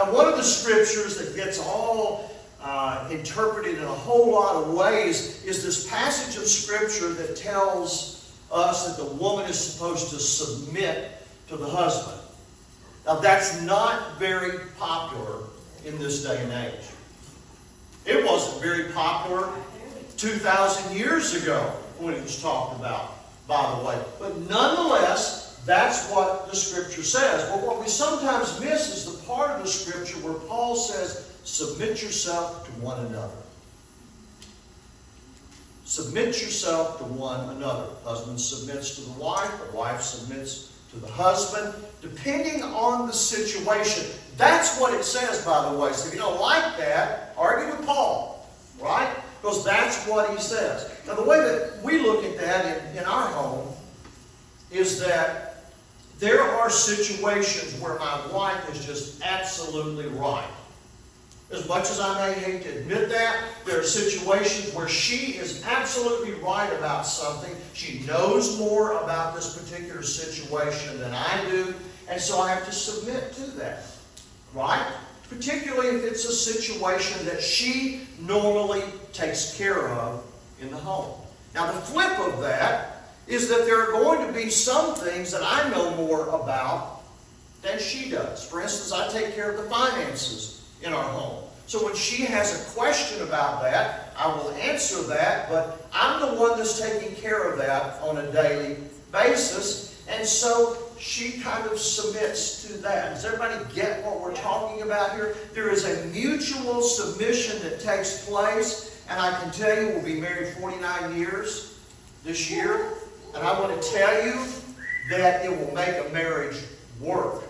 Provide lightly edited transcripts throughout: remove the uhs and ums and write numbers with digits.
Now, one of the scriptures that gets all interpreted in a whole lot of ways is this passage of Scripture that tells us that the woman is supposed to submit to the husband. Now, that's not very popular in this day and age. It wasn't very popular 2,000 years ago when it was talked about, by the way. But nonetheless, that's what the Scripture says. But what we sometimes miss is the part of the Scripture where Paul says, submit yourself to one another. Submit yourself to one another. The husband submits to the wife submits to the husband, depending on the situation. That's what it says, by the way. So if you don't like that, argue with Paul, right? Because that's what he says. Now, the way that we look at that in our home is that there are situations where my wife is just absolutely right. As much as I may hate to admit that, there are situations where she is absolutely right about something. She knows more about this particular situation than I do, and so I have to submit to that, right? Particularly if it's a situation that she normally takes care of in the home. Now, the flip of that is that there are going to be some things that I know more about than she does. For instance, I take care of the finances in our home. So when she has a question about that, I will answer that, but I'm the one that's taking care of that on a daily basis, and so she kind of submits to that. Does everybody get what we're talking about here? There is a mutual submission that takes place, and I can tell you we'll be married 49 years this year, and I want to tell you that it will make a marriage work.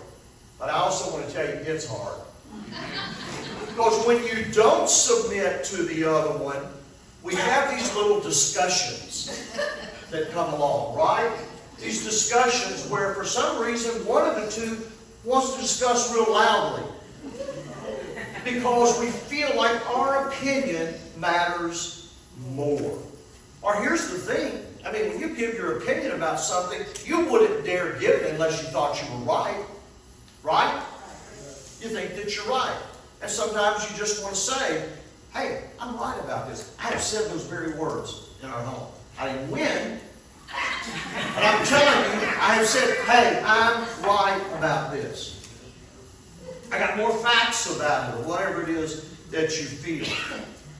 But I also want to tell you it's hard. Because when you don't submit to the other one, we have these little discussions that come along, right? These discussions where for some reason one of the two wants to discuss real loudly. Because we feel like our opinion matters more. Or here's the thing. I mean, when you give your opinion about something, you wouldn't dare give it unless you thought you were right. Right? You think that you're right. And sometimes you just want to say, hey, I'm right about this. I have said those very words in our home. I didn't win. But I'm telling you, I have said, hey, I'm right about this. I got more facts about it, or whatever it is that you feel.